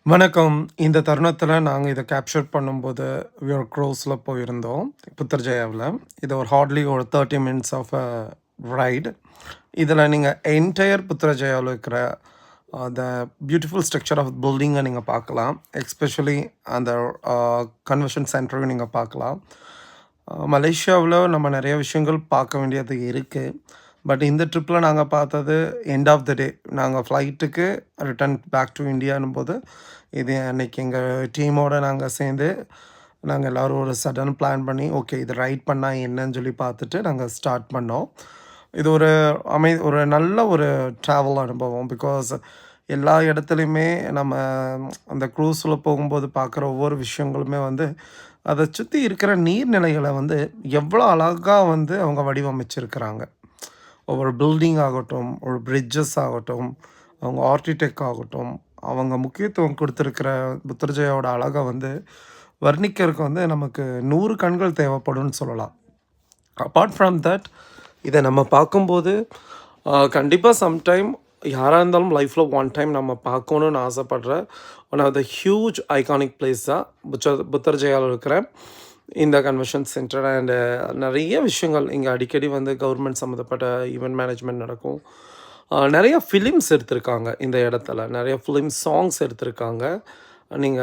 வணக்கம். இந்த தருணத்தில நாங்க இத கேப்சர் பண்ணும்போது, க்ரூஸ்ல போயிருந்தோம். புத்தர்ஜயாவுல. இது ஒரு ஹார்ட்லி ஒரு 30 மினிட்ஸ் ஆஃப் ரைட். இதில நீங்க என்டயர் புத்தரஜயாவுல இருக்கிற த பியூட்டிஃபுல் ஸ்ட்ரக்சர் ஆஃப் பில்டிங்க நீங்க பார்க்கலாம். எஸ்பெஷலி அந்த அ கன்வென்ஷன் சென்டரையும் நீங்க பார்க்கலாம். மலேசியாவுல நம்ம நெறைய விஷயங்கள் பார்க்க வேண்டியது இருக்கு. பட் இந்த ட்ரிப்ல நாங்க பார்த்தது எண்ட் ஆஃப் த டே. நாங்க ஃப்ளைட்டுக்கு ரிட்டர்ன் பேக் டூ இண்டியான்னும்போது, இது அன்னைக்கு எங்க டீமோட நாங்க சேர்ந்து, நாங்க எல்லாரும் ஒரு சடன் பிளான் பண்ணி, ஓகே இது ரைட் பண்ணா என்னன்னு சொல்லி பார்த்துட்டு நாங்க ஸ்டார்ட் பண்ணோம். இது ஒரு நல்ல ஒரு ட்ராவல் அனுபவம். பிகாஸ் எல்லா இடத்துலயுமே நம்ம அந்த க்ரூஸ்ல போகும்போது பார்க்குற ஒவ்வொரு விஷயங்களுமே வந்து, அத சுத்தி இருக்கிற நீர்நிலைகள வந்து எவ்வளோ அழகா வந்து அவங்க வடிவமைச்சிருக்கிறாங்க. ஒவ்வொரு பில்டிங் ஆகட்டும், ஒரு பிரிட்ஜஸ் ஆகட்டும், அவங்க ஆர்க்கிடெக்ட் ஆகட்டும், அவங்க முக்கியத்துவம் குடுத்திருக்கிற புத்தர்ஜயாவோட அழக வந்து வர்ணிக்கிறதுக்கு வந்து நமக்கு 100 கண்கள் தேவைப்படும்னு சொல்லலாம். அப்பார்ட் ஃப்ரம் தட், இத நம்ம பார்க்கும்போது, கண்டிப்பா சம்டைம் யாரா இருந்தாலும் லைஃப்ல ஒன் டைம் நம்ம பார்க்கணும்னு ஆசைப்படுற one of the huge iconic place தான் புத்தர்ஜயால இருக்கிற இந்த கன்வென்ஷன் சென்டர். அண்டு நெறைய விஷயங்கள் இங்க அடிக்கடி வந்து கவர்மெண்ட் சம்மந்தப்பட்ட ஈவென்ட் மேனேஜ்மெண்ட் நடக்கும். நெறைய ஃபிலிம்ஸ் எடுத்திருக்காங்க இந்த இடத்துல. நெறைய ஃபிலிம் சாங்ஸ் எடுத்திருக்காங்க. நீங்க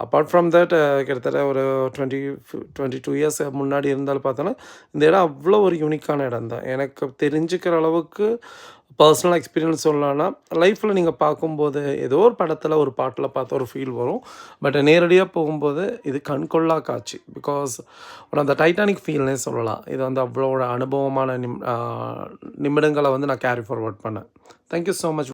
அப்பார்ட் ஃப்ரம் தட் கிட்டத்தட்ட ஒரு 22 இயர்ஸ் முன்னாடி இருந்தாலும் பார்த்தோன்னா, இந்த இடம் அவ்வளோ ஒரு யூனிக்கான இடம் தான். எனக்கு தெரிஞ்சுக்கிற அளவுக்கு பர்சனல் எக்ஸ்பீரியன்ஸ் சொல்லலான்னா, லைஃப்பில் நீங்க பார்க்கும்போது ஏதோ ஒரு படத்தில், ஒரு பாட்டில் பார்த்த ஒரு ஃபீல் வரும். பட் நேரடியா போகும்போது இது கண்கொள்ளா காட்சி. Because one of the Titanic ஃபீல்னே சொல்லலாம். இது வந்து அவ்வளோ ஒரு அனுபவமான நிமிடங்கள வந்து நான் கேரி ஃபார்வர்ட் பண்ணேன். Thank you so much.